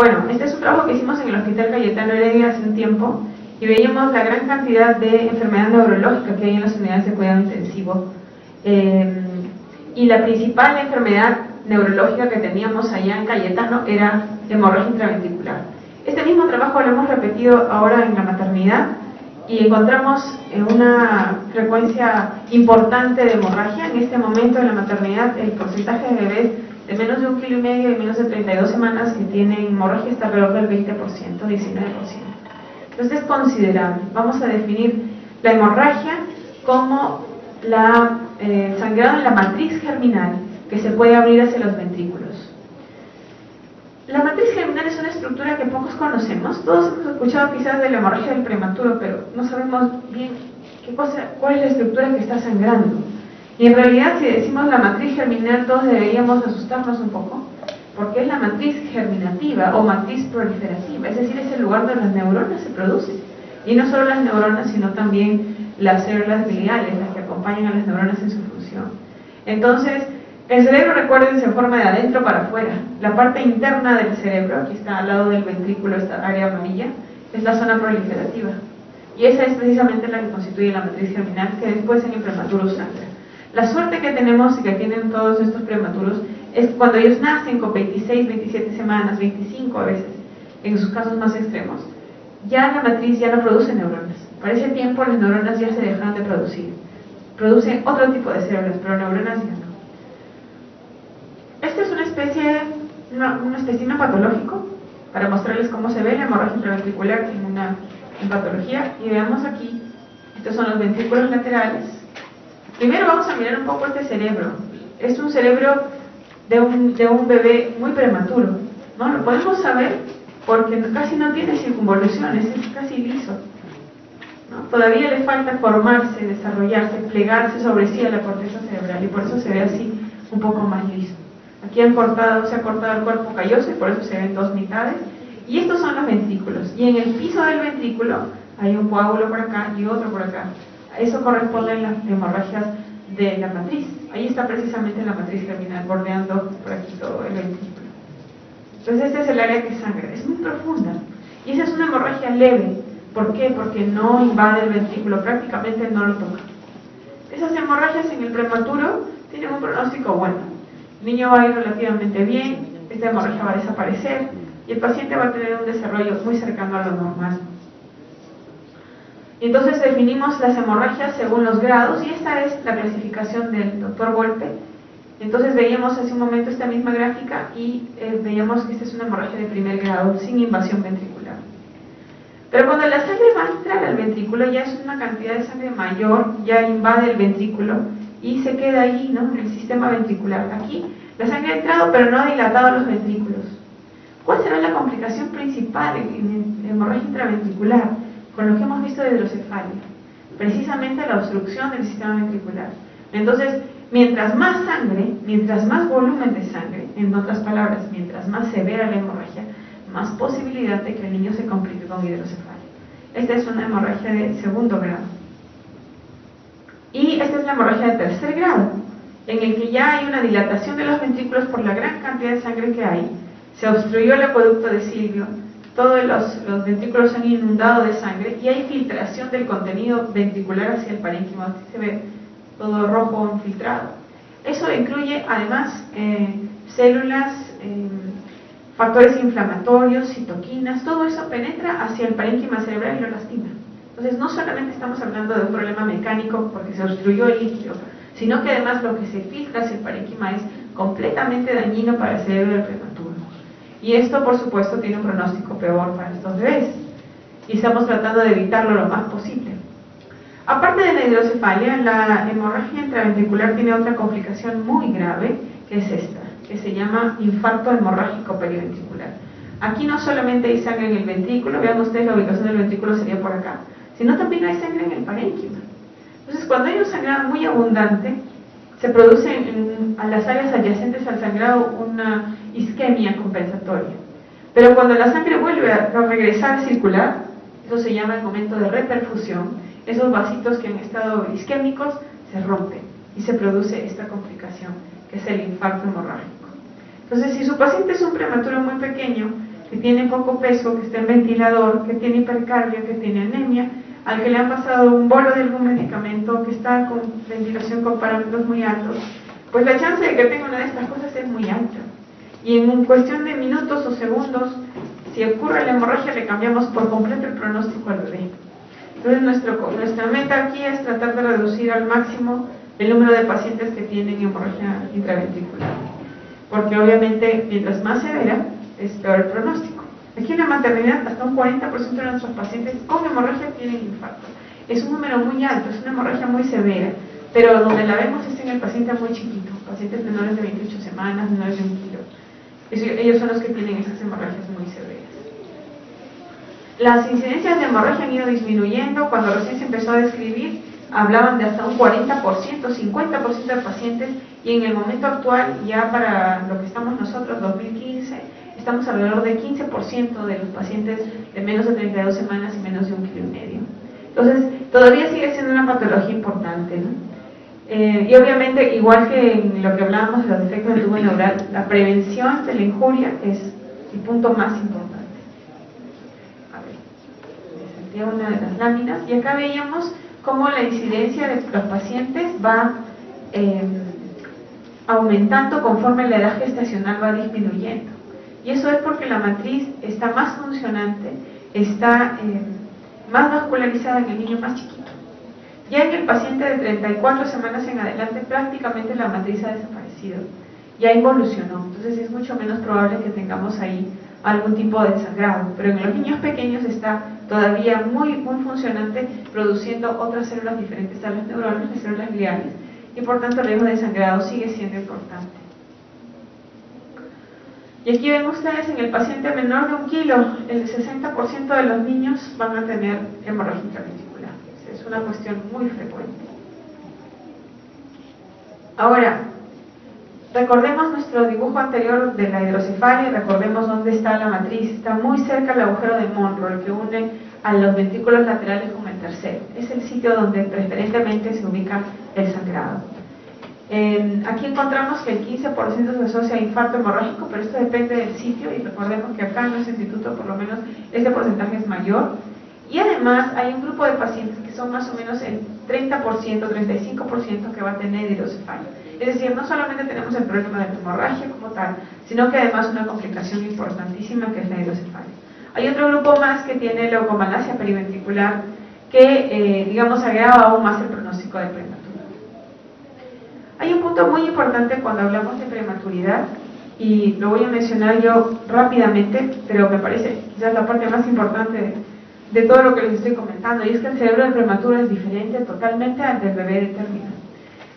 Bueno, este es un trabajo que hicimos en el Hospital Cayetano Heredia hace un tiempo y veíamos la gran cantidad de enfermedad neurológica que hay en las unidades de cuidado intensivo. Y la principal enfermedad neurológica que teníamos allá en Cayetano era hemorragia intraventricular. Este mismo trabajo lo hemos repetido ahora en la maternidad y encontramos una frecuencia importante de hemorragia. En este momento en la maternidad el porcentaje de bebés de menos de 1,5 kilos y menos de 32 semanas que tienen hemorragia está alrededor del 20%, 19%. Entonces es considerable. Vamos a definir la hemorragia como la sangrado en la matriz germinal que se puede abrir hacia los ventrículos. La matriz germinal es una estructura que pocos conocemos. Todos hemos escuchado quizás de la hemorragia del prematuro, pero no sabemos bien cuál es la estructura que está sangrando. Y en realidad, si decimos la matriz germinal, todos deberíamos asustarnos un poco, porque es la matriz germinativa o matriz proliferativa, es decir, es el lugar donde las neuronas se producen. Y no solo las neuronas, sino también las células gliales, las que acompañan a las neuronas en su función. Entonces, el cerebro, recuerden, se forma de adentro para afuera. La parte interna del cerebro, aquí está al lado del ventrículo, esta área amarilla, es la zona proliferativa. Y esa es precisamente la que constituye la matriz germinal, que después en el prematuro sangra. La suerte que tenemos y que tienen todos estos prematuros es que cuando ellos nacen con 26, 27 semanas, 25 a veces, en sus casos más extremos, ya la matriz ya no produce neuronas. Para ese tiempo las neuronas ya se dejaron de producir. Producen otro tipo de células, pero neuronas ya no. Esta es un espécimen patológico para mostrarles cómo se ve la hemorragia intraventricular en patología. Y veamos aquí, estos son los ventrículos laterales. Primero vamos a mirar un poco este cerebro. Es un cerebro de un bebé muy prematuro, ¿no? Lo podemos saber porque casi no tiene circunvoluciones, es casi liso, ¿no? Todavía le falta formarse, desarrollarse, plegarse sobre sí a la corteza cerebral y por eso se ve así un poco más liso. Aquí se ha cortado el cuerpo calloso y por eso se ven dos mitades. Y estos son los ventrículos. Y en el piso del ventrículo hay un coágulo por acá y otro por acá. Eso corresponde a las hemorragias de la matriz. Ahí está precisamente la matriz germinal, bordeando por aquí todo el ventrículo. Entonces este es el área que sangra. Es muy profunda. Y esa es una hemorragia leve. ¿Por qué? Porque no invade el ventrículo, prácticamente no lo toca. Esas hemorragias en el prematuro tienen un pronóstico bueno. El niño va a ir relativamente bien, esta hemorragia va a desaparecer y el paciente va a tener un desarrollo muy cercano a lo normal. Y entonces definimos las hemorragias según los grados y esta es la clasificación del doctor Volpe. Entonces veíamos hace un momento esta misma gráfica y veíamos que esta es una hemorragia de primer grado sin invasión ventricular. Pero cuando la sangre va a entrar al ventrículo ya es una cantidad de sangre mayor, ya invade el ventrículo y se queda ahí, ¿no?, en el sistema ventricular. Aquí la sangre ha entrado pero no ha dilatado los ventrículos. ¿Cuál será la complicación principal en hemorragia intraventricular? Con lo que hemos visto de hidrocefalia, precisamente la obstrucción del sistema ventricular. Entonces, mientras más sangre, mientras más volumen de sangre, en otras palabras, mientras más severa la hemorragia, más posibilidad de que el niño se complique con hidrocefalia. Esta es una hemorragia de segundo grado. Y esta es la hemorragia de tercer grado, en el que ya hay una dilatación de los ventrículos por la gran cantidad de sangre que hay. Se obstruyó el acueducto de Silvio, todos los ventrículos se han inundado de sangre y hay filtración del contenido ventricular hacia el parénquima. Aquí se ve todo rojo infiltrado. Eso incluye además células, factores inflamatorios, citoquinas, todo eso penetra hacia el parénquima cerebral y lo lastima. Entonces no solamente estamos hablando de un problema mecánico porque se obstruyó el líquido, sino que además lo que se filtra hacia el parénquima es completamente dañino para el cerebro del prematuro. Y esto, por supuesto, tiene un pronóstico peor para estos bebés. Y estamos tratando de evitarlo lo más posible. Aparte de la hidrocefalia, la hemorragia intraventricular tiene otra complicación muy grave, que es esta, que se llama infarto hemorrágico periventricular. Aquí no solamente hay sangre en el ventrículo, vean ustedes la ubicación del ventrículo sería por acá, sino también hay sangre en el parénquima. Entonces, cuando hay un sangrado muy abundante, se produce a las áreas adyacentes al sangrado una isquemia compensatoria. Pero cuando la sangre vuelve a regresar a circular, eso se llama el momento de reperfusión, esos vasitos que han estado isquémicos se rompen y se produce esta complicación, que es el infarto hemorrágico. Entonces, si su paciente es un prematuro muy pequeño, que tiene poco peso, que está en ventilador, que tiene hipercarbia, que tiene anemia, al que le han pasado un bolo de algún medicamento, que está con ventilación con parámetros muy altos, pues la chance de que tenga una de estas cosas es muy alta. Y en cuestión de minutos o segundos, si ocurre la hemorragia, le cambiamos por completo el pronóstico al bebé. Entonces nuestra meta aquí es tratar de reducir al máximo el número de pacientes que tienen hemorragia intraventricular, porque obviamente mientras más severa es peor el pronóstico. Aquí en la maternidad hasta un 40% de nuestros pacientes con hemorragia tienen infarto. Es un número muy alto, es una hemorragia muy severa, pero donde la vemos es en el paciente muy chiquito, pacientes menores de 28 semanas, menores de 1 kilo. Ellos son los que tienen esas hemorragias muy severas. Las incidencias de hemorragia han ido disminuyendo. Cuando recién se empezó a describir, hablaban de hasta un 40%, 50% de pacientes, y en el momento actual, ya para lo que estamos nosotros, 2015, estamos alrededor de 15% de los pacientes de menos de 32 semanas y menos de 1,5 kg. Entonces, todavía sigue siendo una patología importante, ¿no? Y obviamente, igual que en lo que hablábamos de los defectos del tubo neural, la prevención de la injuria es el punto más importante. A ver, les envié una de las láminas, y acá veíamos cómo la incidencia de los pacientes va aumentando conforme la edad gestacional va disminuyendo. Y eso es porque la matriz está más funcionante, está más vascularizada en el niño más chiquito. Ya en el paciente de 34 semanas en adelante, prácticamente la matriz ha desaparecido, ya involucionó, entonces es mucho menos probable que tengamos ahí algún tipo de sangrado, pero en los niños pequeños está todavía muy funcionante, produciendo otras células diferentes a las neuronas, las células gliales, y por tanto el riesgo de sangrado sigue siendo importante. Y aquí ven ustedes, en el paciente menor de 1 kilo, el 60% de los niños van a tener hemorragia intraventricular. Es una cuestión muy frecuente. Ahora, recordemos nuestro dibujo anterior de la hidrocefalia, recordemos dónde está la matriz. Está muy cerca del agujero de Monro, el que une a los ventrículos laterales con el tercero. Es el sitio donde preferentemente se ubica el sangrado. Aquí encontramos que el 15% se asocia a infarto hemorrágico, pero esto depende del sitio, y recordemos que acá en nuestro instituto por lo menos este porcentaje es mayor. Y además hay un grupo de pacientes que son más o menos el 30%, 35% que va a tener hidrocefalia. Es decir, no solamente tenemos el problema de la hemorragia como tal, sino que además una complicación importantísima que es la hidrocefalia. Hay otro grupo más que tiene leucomalacia periventricular que, digamos, agrava aún más el pronóstico de prematura. Hay un punto muy importante cuando hablamos de prematuridad, y lo voy a mencionar yo rápidamente, pero me parece quizás la parte más importante de todo lo que les estoy comentando, y es que el cerebro del prematuro es diferente totalmente al del bebé de término.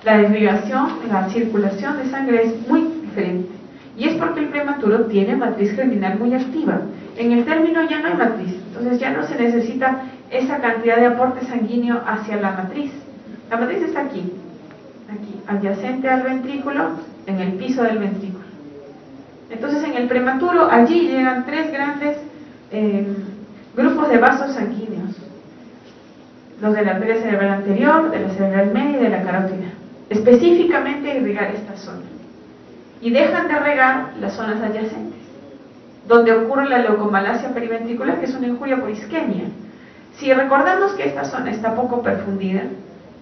La desviación, la circulación de sangre es muy diferente, y es porque el prematuro tiene matriz germinal muy activa. En el término ya no hay matriz, entonces ya no se necesita esa cantidad de aporte sanguíneo hacia la matriz. La matriz está aquí, adyacente al ventrículo, en el piso del ventrículo. Entonces en el prematuro allí llegan 3 grandes grupos de vasos sanguíneos: los de la arteria cerebral anterior, de la cerebral media y de la carótida, específicamente a irrigar esta zona, y dejan de regar las zonas adyacentes, donde ocurre la leucomalacia periventricular, que es una injuria por isquemia. Si recordamos que esta zona está poco perfundida,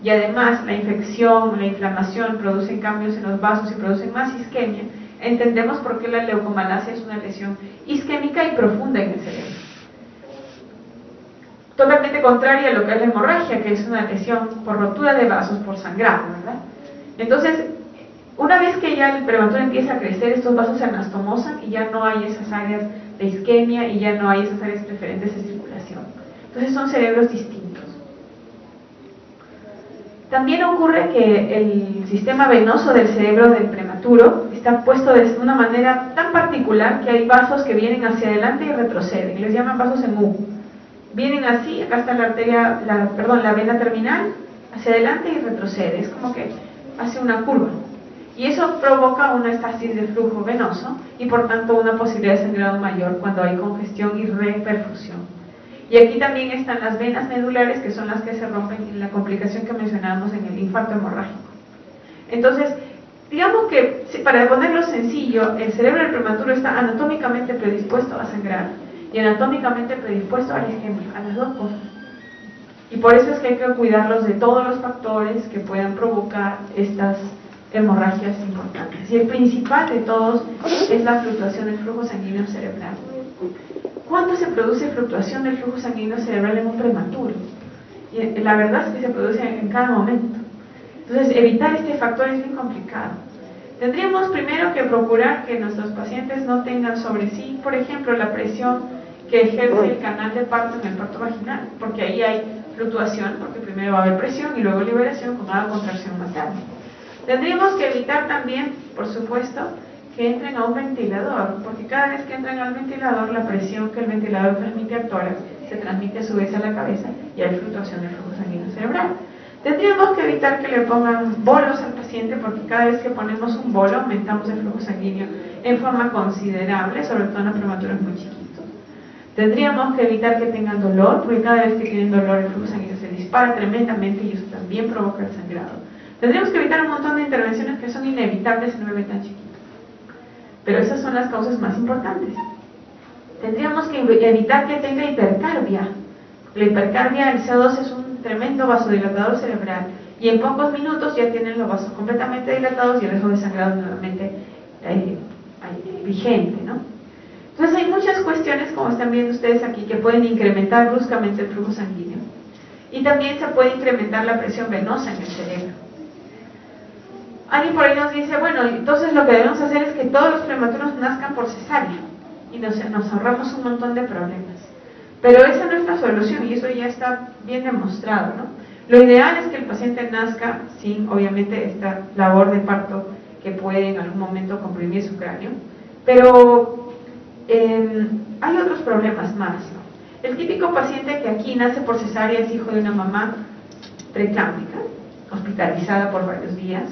y además la infección, la inflamación producen cambios en los vasos y producen más isquemia, entendemos por qué la leucomalacia es una lesión isquémica y profunda en el cerebro. Totalmente contraria a lo que es la hemorragia, que es una lesión por rotura de vasos, por sangrado, ¿verdad? Entonces, una vez que ya el prematuro empieza a crecer, estos vasos se anastomosan y ya no hay esas áreas de isquemia y ya no hay esas áreas preferentes de circulación. Entonces son cerebros distintos. También ocurre que el sistema venoso del cerebro del prematuro está puesto de una manera tan particular que hay vasos que vienen hacia adelante y retroceden, y les llaman vasos en U. Vienen así, acá está la arteria, la vena terminal, hacia adelante y retrocede, es como que hace una curva. Y eso provoca una estasis de flujo venoso y por tanto una posibilidad de sangrado mayor cuando hay congestión y reperfusión. Y aquí también están las venas medulares, que son las que se rompen en la complicación que mencionábamos en el infarto hemorrágico. Entonces, Digamos que, para ponerlo sencillo, el cerebro del prematuro está anatómicamente predispuesto a sangrar y anatómicamente predispuesto a la isquemia, a las dos cosas. Y por eso es que hay que cuidarlos de todos los factores que puedan provocar estas hemorragias importantes. Y el principal de todos es la fluctuación del flujo sanguíneo cerebral. ¿Cuándo se produce fluctuación del flujo sanguíneo cerebral en un prematuro? Y la verdad es que se produce en cada momento. Entonces, evitar este factor es bien complicado. Tendríamos primero que procurar que nuestros pacientes no tengan sobre sí, por ejemplo, la presión que ejerce el canal de parto en el parto vaginal, porque ahí hay fluctuación, porque primero va a haber presión y luego liberación con cada contracción materna. Tendríamos que evitar también, por supuesto, que entren a un ventilador, porque cada vez que entran al ventilador, la presión que el ventilador transmite al tórax se transmite a su vez a la cabeza y hay fluctuación del flujo sanguíneo cerebral. Tendríamos que evitar que le pongan bolos al paciente, porque cada vez que ponemos un bolo aumentamos el flujo sanguíneo en forma considerable, sobre todo en los prematuros muy chiquitos. Tendríamos que evitar que tengan dolor, porque cada vez que tienen dolor el flujo sanguíneo se dispara tremendamente y eso también provoca el sangrado. Tendríamos que evitar un montón de intervenciones que son inevitables en un bebé tan chiquito. Pero esas son las causas más importantes. Tendríamos que evitar que tenga hipercarbia. La hipercarbia, el CO2 es un tremendo vasodilatador cerebral y en pocos minutos ya tienen los vasos completamente dilatados y el riesgo de sangrado nuevamente vigente, ¿no? Entonces hay muchas cuestiones, como están viendo ustedes aquí, que pueden incrementar bruscamente el flujo sanguíneo y también se puede incrementar la presión venosa en el cerebro. Alguien por ahí nos dice, bueno, entonces lo que debemos hacer es que todos los prematuros nazcan por cesárea y nos ahorramos un montón de problemas. Pero esa no es la solución y eso ya está bien demostrado, ¿no? Lo ideal es que el paciente nazca sin, obviamente, esta labor de parto que puede en algún momento comprimir su cráneo, pero hay otros problemas más, ¿no? El típico paciente que aquí nace por cesárea es hijo de una mamá preeclámpica, hospitalizada por varios días,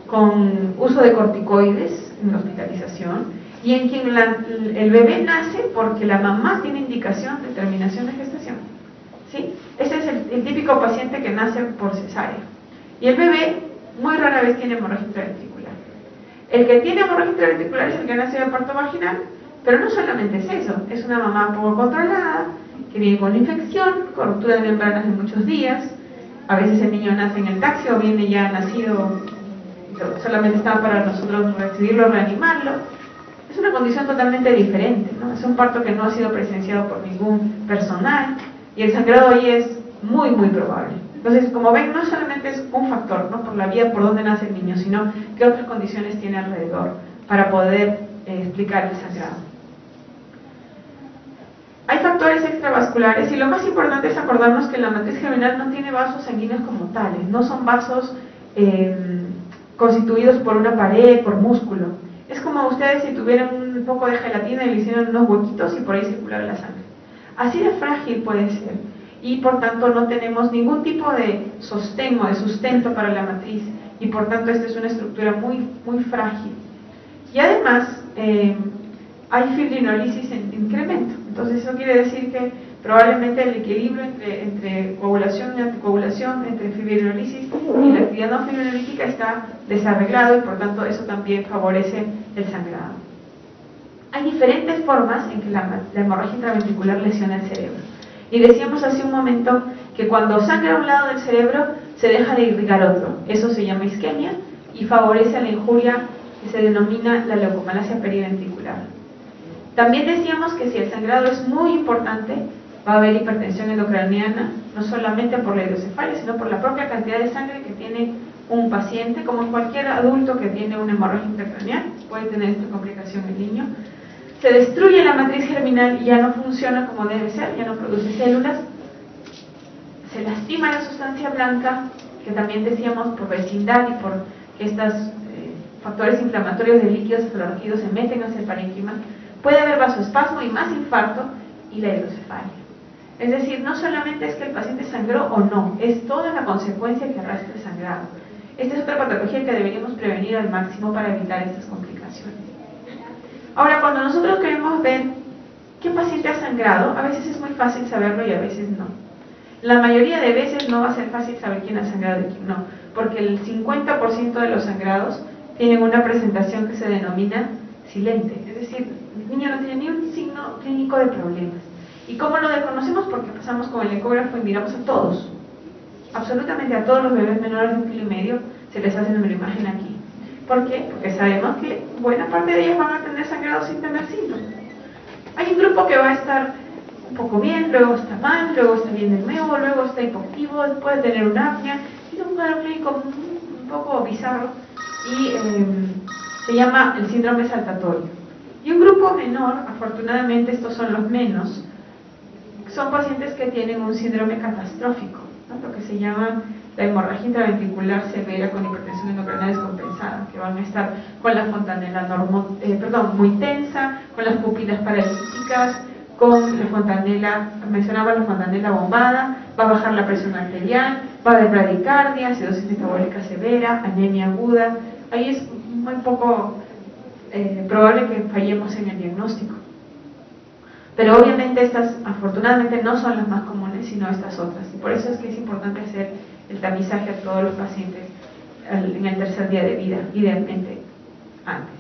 con uso de corticoides en la hospitalización, y en quien el bebé nace porque la mamá tiene indicación de terminación de gestación, ¿sí? Ese es el típico paciente que nace por cesárea. Y el bebé muy rara vez tiene hemorragia intraventricular. El que tiene hemorragia intraventricular es el que nace de parto vaginal, pero no solamente es eso, es una mamá poco controlada, que viene con infección, con ruptura de membranas de muchos días, a veces el niño nace en el taxi o viene ya nacido, solamente está para nosotros recibirlo, reanimarlo. Es una condición totalmente diferente, ¿no? Es un parto que no ha sido presenciado por ningún personal y el sangrado ahí es muy, muy probable. Entonces, como ven, no solamente es un factor, ¿no?, por la vía por donde nace el niño, sino qué otras condiciones tiene alrededor para poder explicar el sangrado. Hay factores extravasculares y lo más importante es acordarnos que la matriz germinal no tiene vasos sanguíneos como tales, no son vasos constituidos por una pared, por músculo. Es como ustedes si tuvieran un poco de gelatina y le hicieran unos huequitos y por ahí circulara la sangre. Así de frágil puede ser y por tanto no tenemos ningún tipo de sostén o de sustento para la matriz y por tanto esta es una estructura muy, muy frágil. Y además hay fibrinolisis en incremento, entonces eso quiere decir que probablemente el equilibrio entre coagulación y anticoagulación, entre fibrinolisis y la actividad no fibrinolítica está desarreglado y por tanto eso también favorece el sangrado. Hay diferentes formas en que la hemorragia intraventricular lesiona el cerebro. Y decíamos hace un momento que cuando sangra un lado del cerebro se deja de irrigar otro. Eso se llama isquemia y favorece la injuria que se denomina la leucomalacia periventricular. También decíamos que si el sangrado es muy importante, va a haber hipertensión endocraniana, no solamente por la hidrocefalia, sino por la propia cantidad de sangre que tiene un paciente, como cualquier adulto que tiene una hemorragia intracraneal, puede tener esta complicación el niño. Se destruye la matriz germinal y ya no funciona como debe ser, ya no produce células. Se lastima la sustancia blanca, que también decíamos por vecindad y por que estos factores inflamatorios de líquidos cefalorraquídeos se meten hacia el parénquima. Puede haber vasoespasmo y más infarto y la hidrocefalia. Es decir, no solamente es que el paciente sangró o no, es toda la consecuencia que arrastra el sangrado. Esta es otra patología que deberíamos prevenir al máximo para evitar estas complicaciones. Ahora, cuando nosotros queremos ver qué paciente ha sangrado, a veces es muy fácil saberlo y a veces no. La mayoría de veces no va a ser fácil saber quién ha sangrado y quién no, porque el 50% de los sangrados tienen una presentación que se denomina silente, es decir, el niño no tiene ni un signo clínico de problemas. ¿Y cómo lo desconocemos? Porque pasamos con el ecógrafo y miramos a todos, absolutamente a todos los bebés menores de 1,5 kilos, se les hace una imagen aquí. ¿Por qué? Porque sabemos que buena parte de ellos van a tener sangrado sin tener síntomas. Hay un grupo que va a estar un poco bien, luego está mal, luego está bien de nuevo, luego está hipoactivo, puede tener una apnea, tiene un cuadro clínico un poco bizarro y se llama el síndrome saltatorio. Y un grupo menor, afortunadamente estos son los menos, son pacientes que tienen un síndrome catastrófico, ¿no? Lo que se llama la hemorragia intraventricular severa con hipertensión endocrina descompensada, que van a estar con la fontanela muy tensa, con las pupilas paralíticas, con la fontanela, mencionaba la fontanela bombada, va a bajar la presión arterial, va a haber bradicardia, acidosis metabólica severa, anemia aguda. Ahí es muy poco probable que fallemos en el diagnóstico. Pero obviamente estas, afortunadamente, no son las más comunes, sino estas otras. Y por eso es que es importante hacer el tamizaje a todos los pacientes en el tercer día de vida, idealmente antes.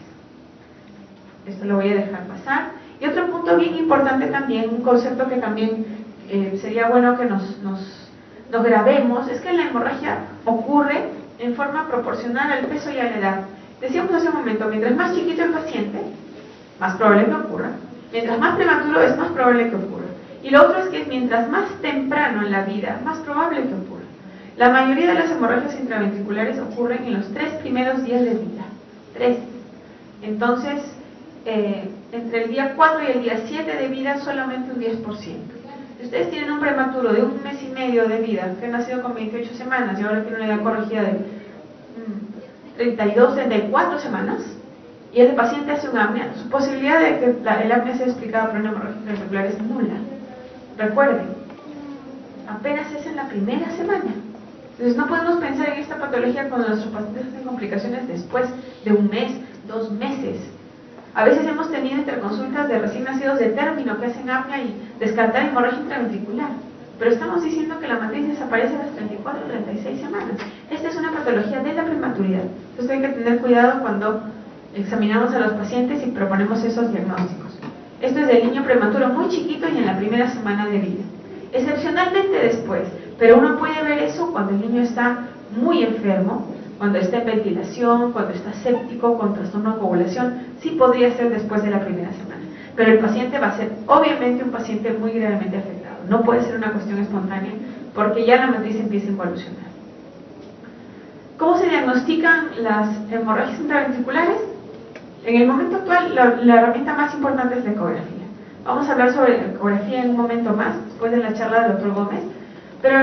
Esto lo voy a dejar pasar. Y otro punto bien importante también, un concepto que también sería bueno que nos grabemos, es que la hemorragia ocurre en forma proporcional al peso y a la edad. Decíamos hace un momento, mientras más chiquito el paciente, más probable que ocurra. Mientras más prematuro es más probable que ocurra. Y lo otro es que mientras más temprano en la vida, más probable que ocurra. La mayoría de las hemorragias intraventriculares ocurren en los 3 primeros días de vida. 3. Entonces, entre el día 4 y el día 7 de vida, solamente un 10%. Si ustedes tienen un prematuro de 1 mes y medio de vida, que ha nacido con 28 semanas y ahora tiene una edad corregida de 32, 34 semanas, y el paciente hace una apnea, su posibilidad de que el apnea sea explicada por una hemorragia intraventricular es nula. Recuerden, apenas es en la primera semana. Entonces no podemos pensar en esta patología cuando nuestros pacientes hacen complicaciones después de 1 mes, 2 meses. A veces hemos tenido entre consultas de recién nacidos de término que hacen apnea y descartar hemorragia intraventricular. Pero estamos diciendo que la matriz desaparece a las 34 o 36 semanas. Esta es una patología de la prematuridad. Entonces hay que tener cuidado cuando examinamos a los pacientes y proponemos esos diagnósticos. Esto es del niño prematuro muy chiquito y en la primera semana de vida. Excepcionalmente después, pero uno puede ver eso cuando el niño está muy enfermo, cuando está en ventilación, cuando está séptico, con trastorno de coagulación, sí podría ser después de la primera semana. Pero el paciente va a ser obviamente un paciente muy gravemente afectado. No puede ser una cuestión espontánea porque ya la matriz empieza a involucionar. ¿Cómo se diagnostican las hemorragias intraventriculares? En el momento actual, la herramienta más importante es la ecografía. Vamos a hablar sobre la ecografía en un momento más, después de la charla del doctor Gómez. Pero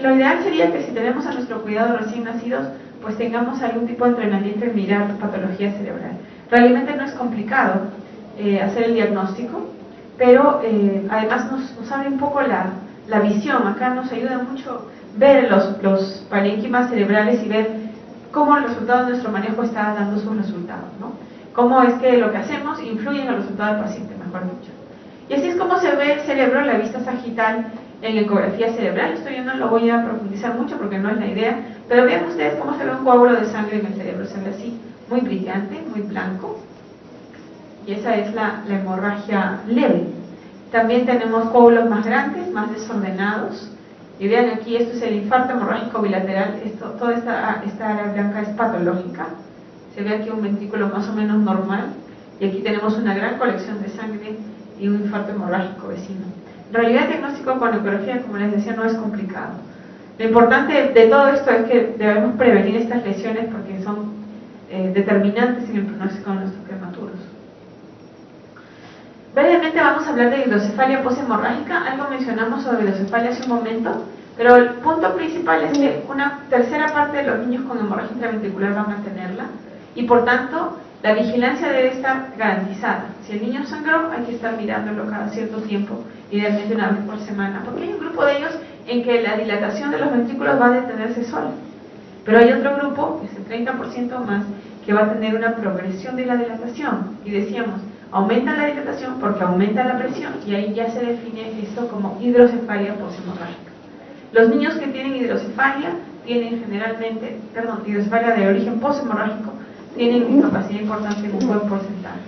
lo ideal sería que si tenemos a nuestro cuidado recién nacidos, pues tengamos algún tipo de entrenamiento en mirar patología cerebral. Realmente no es complicado hacer el diagnóstico, pero además nos abre un poco la visión. Acá nos ayuda mucho ver los parénquimas cerebrales y ver cómo el resultado de nuestro manejo está dando sus resultados, ¿no? Cómo es que lo que hacemos influye en el resultado del paciente, mejor dicho. Y así es como se ve el cerebro, la vista sagital en ecografía cerebral. Esto yo no lo voy a profundizar mucho porque no es la idea, pero vean ustedes cómo se ve un coágulo de sangre en el cerebro. Se ve así, muy brillante, muy blanco, y esa es la hemorragia leve. También tenemos coágulos más grandes, más desordenados, y vean aquí, esto es el infarto hemorrágico bilateral. Toda esta área blanca es patológica. Se ve aquí un ventrículo más o menos normal, y aquí tenemos una gran colección de sangre y un infarto hemorrágico vecino. En realidad el diagnóstico con ecografía, como les decía, no es complicado. Lo importante de todo esto es que debemos prevenir estas lesiones porque son determinantes en el pronóstico de nuestros prematuros. Brevemente vamos a hablar de hidrocefalia poshemorrágica. Algo mencionamos sobre hidrocefalia hace un momento, pero el punto principal es que una tercera parte de los niños con hemorragia intraventricular van a tenerla, y por tanto la vigilancia debe estar garantizada. Si el niño sangró, hay que estar mirándolo cada cierto tiempo, idealmente una vez por semana, porque hay un grupo de ellos en que la dilatación de los ventrículos va a detenerse sola. Pero hay otro grupo, que es el 30% más, que va a tener una progresión de la dilatación. Y decíamos, aumenta la dilatación porque aumenta la presión, y ahí ya se define esto como hidrocefalia poshemorrágica. Los niños que tienen hidrocefalia tienen hidrocefalia de origen poshemorrágico, tienen discapacidad importante en un buen porcentaje.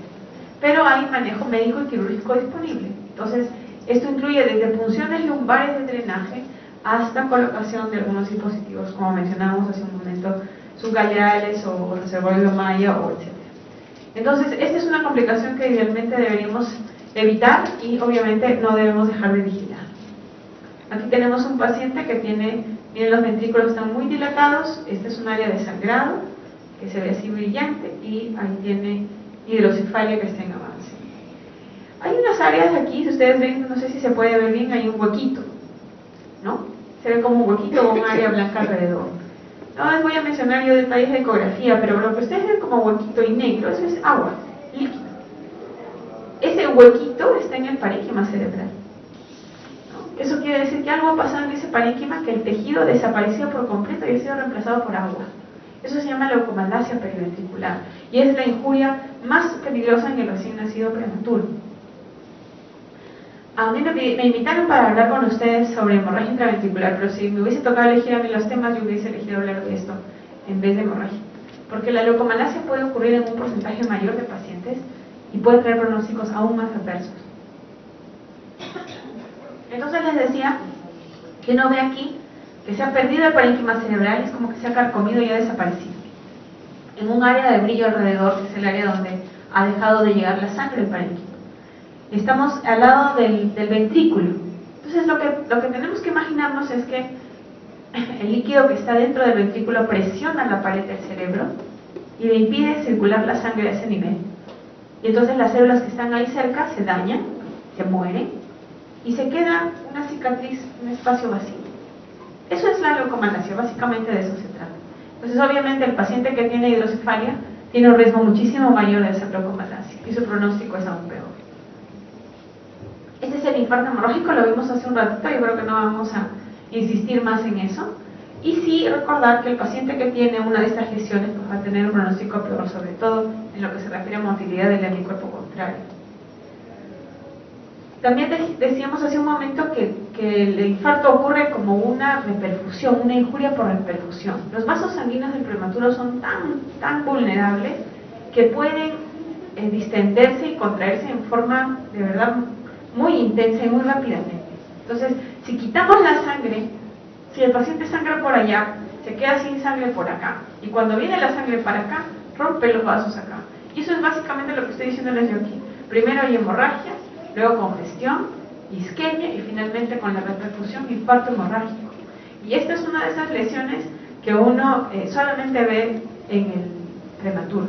Pero hay manejo médico y quirúrgico disponible. Entonces, esto incluye desde punciones lumbares de drenaje hasta colocación de algunos dispositivos, como mencionábamos hace un momento, subgaleales o reservorio de malla, o etc. Entonces, esta es una complicación que idealmente deberíamos evitar y obviamente no debemos dejar de vigilar. Aquí tenemos un paciente que tiene, miren, los ventrículos están muy dilatados, este es un área de sangrado que se ve así brillante y ahí tiene hidrocefalia que está en avance. Hay unas áreas aquí, si ustedes ven, no sé si se puede ver bien, hay un huequito, ¿no? Se ve como un huequito o un área blanca alrededor. No les voy a mencionar yo detalles de ecografía, pero lo que ustedes ven como huequito y negro, eso es agua, líquido. Ese huequito está en el parénquima cerebral. Eso quiere decir que algo ha pasado en ese parénquima, que el tejido desapareció por completo y ha sido reemplazado por agua. Eso se llama leucomalacia periventricular y es la injuria más peligrosa en el recién nacido prematuro. A mí me invitaron para hablar con ustedes sobre hemorragia intraventricular, pero si me hubiese tocado elegir a mí los temas, yo hubiese elegido hablar de esto en vez de hemorragia. Porque la leucomalacia puede ocurrir en un porcentaje mayor de pacientes y puede traer pronósticos aún más adversos. Entonces les decía que no ve aquí que se ha perdido el parénquima cerebral, es como que se ha carcomido y ha desaparecido. En un área de brillo alrededor, que es el área donde ha dejado de llegar la sangre al parénquima. Estamos al lado del ventrículo. Entonces lo que tenemos que imaginarnos es que el líquido que está dentro del ventrículo presiona la pared del cerebro y le impide circular la sangre a ese nivel. Y entonces las células que están ahí cerca se dañan, se mueren y se queda una cicatriz, un espacio vacío. Eso es la leucomalacia, básicamente de eso se trata. Entonces obviamente el paciente que tiene hidrocefalia tiene un riesgo muchísimo mayor de hacer leucomalacia y su pronóstico es aún peor. Este es el infarto hemorrágico, lo vimos hace un ratito, yo creo que no vamos a insistir más en eso. Y sí recordar que el paciente que tiene una de estas lesiones pues, va a tener un pronóstico peor, sobre todo en lo que se refiere a motilidad del anticuerpo contrario. También decíamos hace un momento que el infarto ocurre como una reperfusión, una injuria por reperfusión. Los vasos sanguíneos del prematuro son tan vulnerables que pueden distenderse y contraerse en forma de verdad muy intensa y muy rápidamente. Entonces, si quitamos la sangre, si el paciente sangra por allá, se queda sin sangre por acá. Y cuando viene la sangre para acá, rompe los vasos acá. Y eso es básicamente lo que estoy diciéndoles yo aquí. Primero hay hemorragia, luego congestión, isquemia y finalmente con la reperfusión, infarto hemorrágico. Y esta es una de esas lesiones que uno solamente ve en el prematuro,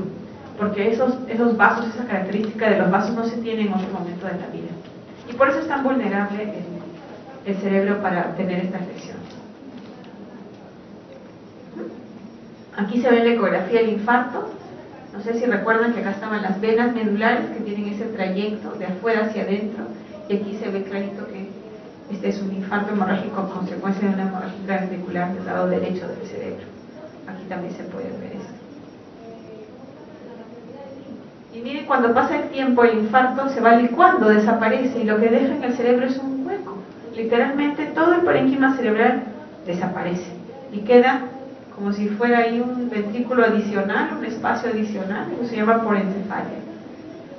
porque esos vasos, esa característica de los vasos no se tiene en otro momento de la vida. Y por eso es tan vulnerable el cerebro para tener estas lesiones. Aquí se ve en la ecografía el infarto. No sé si recuerdan que acá estaban las venas medulares que tienen ese trayecto de afuera hacia adentro, y aquí se ve clarito que este es un infarto hemorrágico a consecuencia de una hemorragia intraventricular del lado derecho del cerebro. Aquí también se puede ver esto. Y miren, cuando pasa el tiempo, el infarto se va licuando, desaparece, y lo que deja en el cerebro es un hueco. Literalmente todo el parénquima cerebral desaparece y queda como si fuera ahí un ventrículo adicional, un espacio adicional, que se llama porencefalia.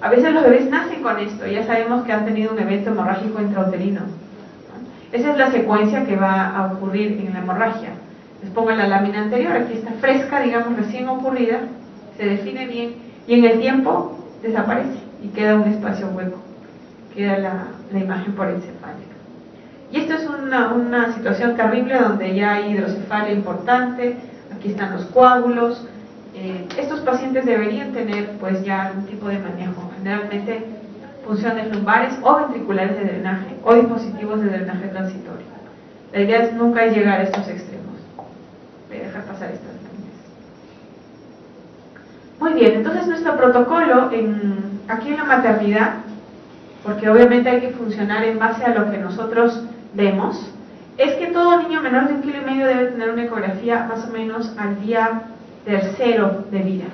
A veces los bebés nacen con esto, ya sabemos que han tenido un evento hemorrágico intrauterino. Esa es la secuencia que va a ocurrir en la hemorragia. Les pongo la lámina anterior, aquí está fresca, digamos, recién ocurrida, se define bien, y en el tiempo desaparece y queda un espacio hueco, queda la imagen porencefálica. Y esto es una situación terrible donde ya hay hidrocefalia importante, aquí están los coágulos. Estos pacientes deberían tener pues ya algún tipo de manejo, generalmente funciones lumbares o ventriculares de drenaje o dispositivos de drenaje transitorio. La idea nunca es llegar a estos extremos. Voy a dejar pasar estas líneas. Muy bien, entonces nuestro protocolo aquí en la maternidad, porque obviamente hay que funcionar en base a lo que nosotros vemos, es que todo niño menor de 1,5 kilos debe tener una ecografía más o menos al día 3º de vida.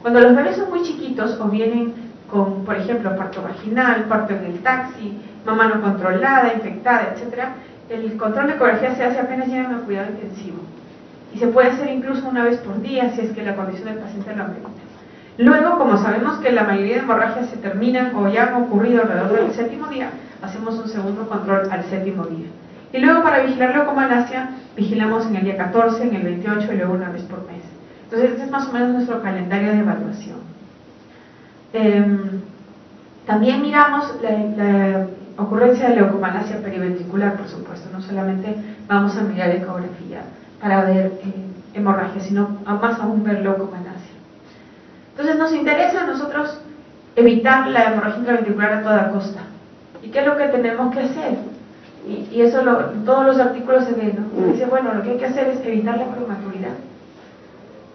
Cuando los bebés son muy chiquitos o vienen con, por ejemplo, parto vaginal, parto en el taxi, mamá no controlada, infectada, etc., el control de ecografía se hace apenas llegan a cuidado intensivo. Y se puede hacer incluso una vez por día si es que la condición del paciente lo amerita. Luego, como sabemos que la mayoría de hemorragias se terminan o ya han ocurrido alrededor del séptimo día, hacemos un segundo control al séptimo día. Y luego, para vigilar leucomalacia, vigilamos en el día 14, en el 28 y luego una vez por mes. Entonces, este es más o menos nuestro calendario de evaluación. También miramos la ocurrencia de leucomalacia periventricular, por supuesto. No solamente vamos a mirar ecografía para ver hemorragia, sino más aún ver leucomalacia. Entonces nos interesa a nosotros evitar la hemorragia intraventricular a toda costa. ¿Y qué es lo que tenemos que hacer? Y eso en todos los artículos se ve, ¿no? Dice, bueno, lo que hay que hacer es evitar la prematuridad.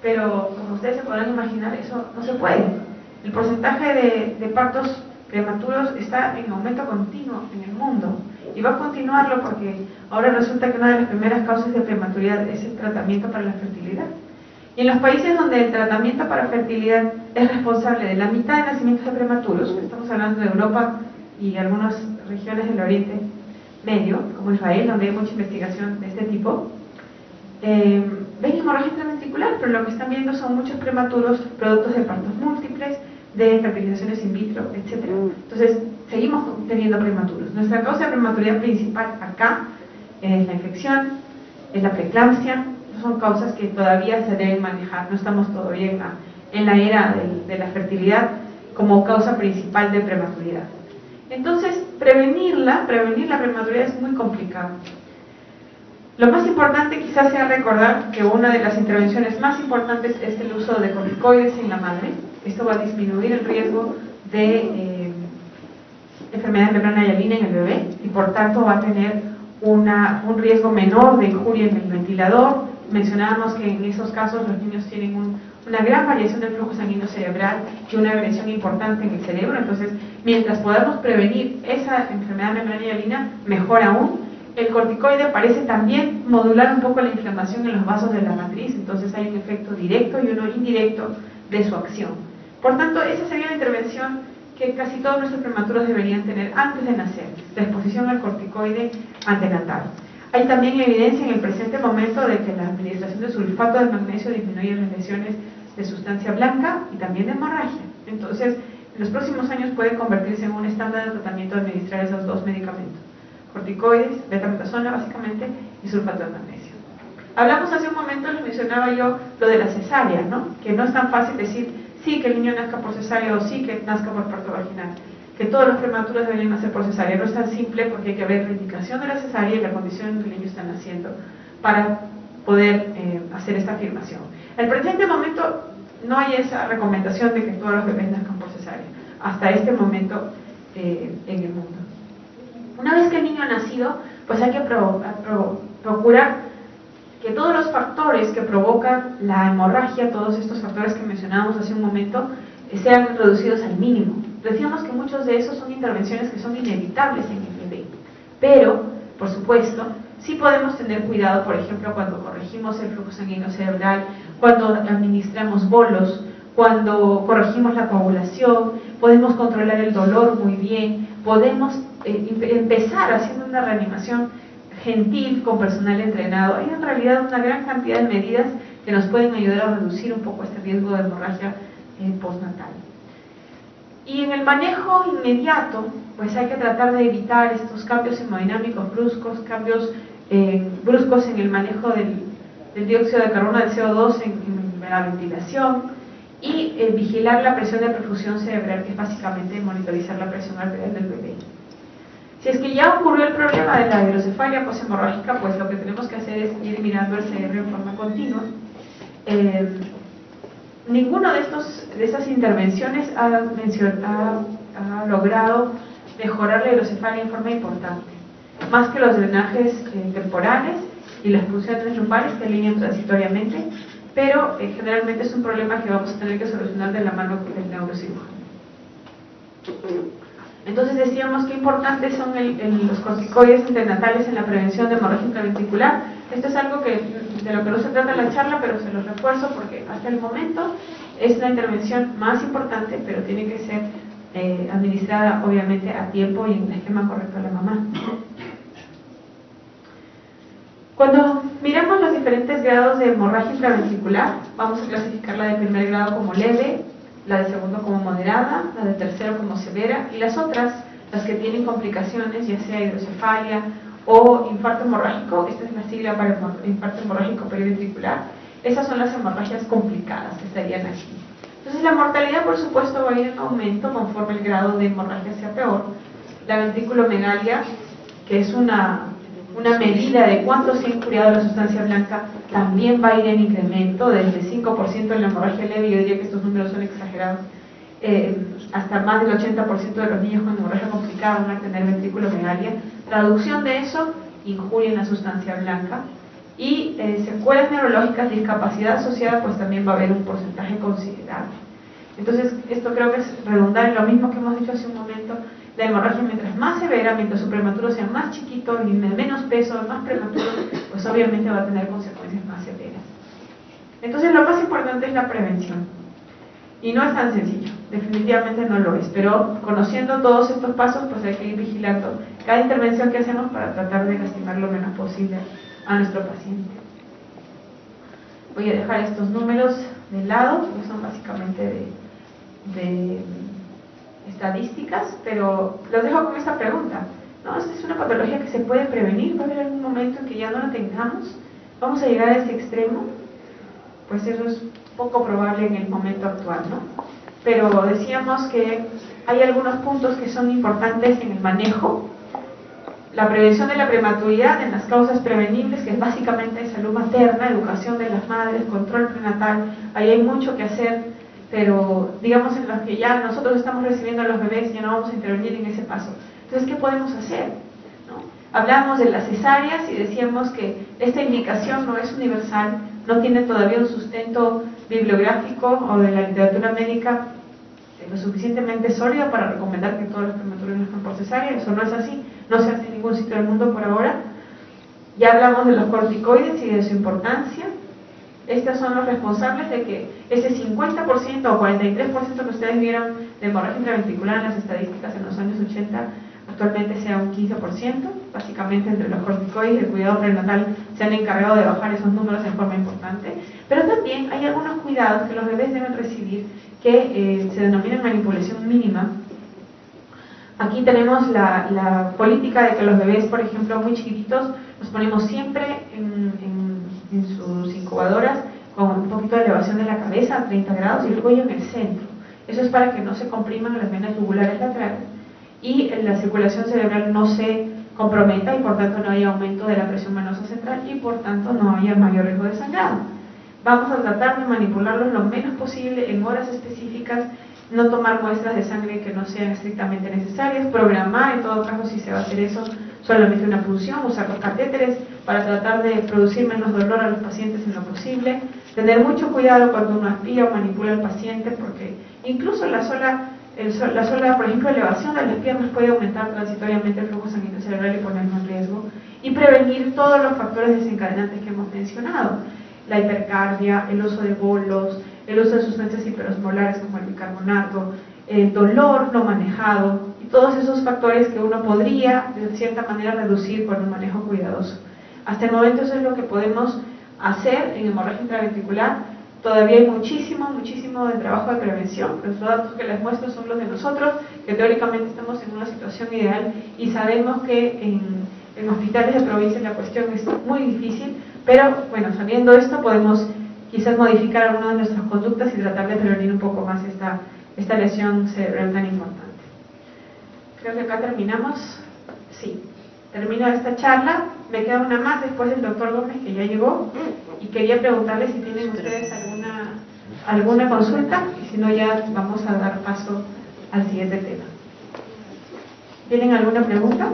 Pero, como ustedes se podrán imaginar, eso no se puede. El porcentaje de partos prematuros está en aumento continuo en el mundo. Y va a continuarlo porque ahora resulta que una de las primeras causas de prematuridad es el tratamiento para la fertilidad. Y en los países donde el tratamiento para fertilidad es responsable de la mitad de nacimientos de prematuros, estamos hablando de Europa y algunas regiones del Oriente Medio, como Israel, donde hay mucha investigación de este tipo, ven hemorragia intraventricular, pero lo que están viendo son muchos prematuros, productos de partos múltiples, de fertilizaciones in vitro, etc. Entonces, seguimos teniendo prematuros. Nuestra causa de prematuridad principal acá es la infección, es la preeclampsia. Son causas que todavía se deben manejar, no estamos todavía en la era de la fertilidad como causa principal de prematuridad. Entonces, prevenir la prematuridad es muy complicado. Lo más importante quizás sea recordar que una de las intervenciones más importantes es el uso de corticoides en la madre. Esto va a disminuir el riesgo de enfermedad de membrana hialina en el bebé y por tanto va a tener un riesgo menor de injuria en el ventilador. Mencionábamos que en esos casos los niños tienen una gran variación del flujo sanguíneo cerebral y una agresión importante en el cerebro. Entonces, mientras podamos prevenir esa enfermedad membrana, mejor aún. El corticoide parece también modular un poco la inflamación en los vasos de la matriz, entonces hay un efecto directo y uno indirecto de su acción. Por tanto, esa sería la intervención que casi todos nuestros prematuros deberían tener antes de nacer, la exposición al corticoide antenatal. Hay también evidencia en el presente momento de que la administración de sulfato de magnesio disminuye las lesiones de sustancia blanca y también de hemorragia. Entonces, en los próximos años puede convertirse en un estándar de tratamiento administrar esos dos medicamentos: corticoides, betametazoona básicamente, y sulfato de magnesio. Hablamos hace un momento, les mencionaba yo lo de la cesárea, ¿no? Que no es tan fácil decir sí que el niño nazca por cesárea o sí que nazca por parto vaginal, que todos los prematuros deberían nacer por cesárea. No es tan simple porque hay que ver la indicación de la cesárea y la condición en que el niño está naciendo para poder hacer esta afirmación. En el presente momento no hay esa recomendación de que todos los bebés nazcan por cesárea, hasta este momento en el mundo. Una vez que el niño ha nacido, pues hay que procurar que todos los factores que provocan la hemorragia, todos estos factores que mencionábamos hace un momento, sean reducidos al mínimo. Decíamos que muchos de esos son intervenciones que son inevitables en el bebé, pero, por supuesto, sí podemos tener cuidado, por ejemplo, cuando corregimos el flujo sanguíneo cerebral, cuando administramos bolos, cuando corregimos la coagulación, podemos controlar el dolor muy bien, podemos empezar haciendo una reanimación gentil con personal entrenado. Hay en realidad una gran cantidad de medidas que nos pueden ayudar a reducir un poco este riesgo de hemorragia postnatal. Y en el manejo inmediato, pues hay que tratar de evitar estos cambios hemodinámicos bruscos, cambios bruscos en el manejo del dióxido de carbono, del CO2 en la ventilación, y vigilar la presión de perfusión cerebral, que es básicamente monitorizar la presión arterial del bebé. Si es que ya ocurrió el problema de la hidrocefalia poshemorrágica, pues lo que tenemos que hacer es ir mirando el cerebro en forma continua. Ninguna de esas intervenciones ha logrado mejorar la hidrocefalia en forma importante, más que los drenajes temporales y las punciones lumbares que alinean transitoriamente, pero generalmente es un problema que vamos a tener que solucionar de la mano del neurocirujano. Entonces decíamos que importantes son los corticoides antrenatales en la prevención de hemorragia intraventricular. Esto es algo de lo que no se trata la charla, pero se los refuerzo porque hasta el momento es la intervención más importante, pero tiene que ser administrada obviamente a tiempo y en el esquema correcto de la mamá. Cuando miramos los diferentes grados de hemorragia intraventricular, vamos a clasificarla de primer grado como leve, la de segundo como moderada, la de tercero como severa, y las otras, las que tienen complicaciones, ya sea hidrocefalia o infarto hemorrágico, esta es la sigla para infarto hemorrágico periventricular, esas son las hemorragias complicadas que estarían aquí. Entonces la mortalidad, por supuesto, va a ir en aumento conforme el grado de hemorragia sea peor. La ventriculomegalia, que es una medida de cuánto se ha incurrido la sustancia blanca, también va a ir en incremento, desde 5% en la hemorragia leve, yo diría que estos números son exagerados, hasta más del 80% de los niños con hemorragia complicada van a tener ventriculomegalia. Traducción de eso, injuria en la sustancia blanca. Y secuelas neurológicas, discapacidad asociada, pues también va a haber un porcentaje considerable. Entonces, esto creo que es redundar en lo mismo que hemos dicho hace un momento. La hemorragia, mientras más severa, mientras su prematuro sea más chiquito, y de menos peso, más prematuro, pues obviamente va a tener consecuencias más severas. Entonces, lo más importante es la prevención. Y no es tan sencillo, definitivamente no lo es, pero conociendo todos estos pasos, pues hay que ir vigilando cada intervención que hacemos para tratar de lastimar lo menos posible a nuestro paciente. Voy a dejar estos números de lado, que son básicamente de estadísticas, pero los dejo con esta pregunta, ¿no? ¿Esta es una patología que se puede prevenir? ¿Va a haber algún momento en que ya no la tengamos? ¿Vamos a llegar a ese extremo? Pues eso es poco probable en el momento actual, ¿no? Pero decíamos que hay algunos puntos que son importantes en el manejo. La prevención de la prematuridad en las causas prevenibles, que es básicamente salud materna, educación de las madres, control prenatal, ahí hay mucho que hacer, pero digamos en los que ya nosotros estamos recibiendo a los bebés, ya no vamos a intervenir en ese paso. Entonces, ¿qué podemos hacer? ¿No? Hablamos de las cesáreas y decíamos que esta indicación no es universal, no tiene todavía un sustento bibliográfico o de la literatura médica lo suficientemente sólido para recomendar que todos los prematuros nazcan por cesárea. Eso no es así, no se hace en ningún sitio del mundo por ahora. Ya hablamos de los corticoides y de su importancia. Estos son los responsables de que ese 50% o 43% que ustedes vieron de hemorragia intraventricular en las estadísticas en los años 80, actualmente sea un 15%. Básicamente entre los corticoides y el cuidado prenatal se han encargado de bajar esos números en forma importante. Pero también hay algunos cuidados que los bebés deben recibir que se denominan manipulación mínima. Aquí tenemos la política de que los bebés, por ejemplo, muy chiquititos, los ponemos siempre en sus incubadoras con un poquito de elevación de la cabeza a 30 grados y el cuello en el centro. Eso es para que no se compriman las venas jugulares laterales y la circulación cerebral no se comprometa y por tanto no haya aumento de la presión venosa central y por tanto no haya mayor riesgo de sangrado. Vamos a tratar de manipularlos lo menos posible en horas específicas, no tomar muestras de sangre que no sean estrictamente necesarias, programar en todo caso si se va a hacer eso solamente una punción, usar los catéteres para tratar de producir menos dolor a los pacientes en lo posible, tener mucho cuidado cuando uno aspira o manipula al paciente porque incluso la sola, por ejemplo, elevación de las piernas puede aumentar transitoriamente el flujo sanguíneo cerebral y ponernos en riesgo y prevenir todos los factores desencadenantes que hemos mencionado. La hipercardia, el uso de bolos, el uso de sustancias hiperosmolares como el bicarbonato, el dolor no manejado y todos esos factores que uno podría de cierta manera reducir con un manejo cuidadoso. Hasta el momento eso es lo que podemos hacer en hemorragia intraventricular. Todavía hay muchísimo de trabajo de prevención. Los datos que les muestro son los de nosotros, que teóricamente estamos en una situación ideal y sabemos que en hospitales de provincia la cuestión es muy difícil, pero bueno, sabiendo esto podemos quizás modificar algunas de nuestras conductas y tratar de prevenir un poco más esta lesión cerebral tan importante. Creo que acá terminamos. Sí, termino esta charla. Me queda una más después del doctor Gómez que ya llegó y quería preguntarles si tienen ustedes alguna consulta y si no ya vamos a dar paso al siguiente tema. ¿Tienen alguna pregunta?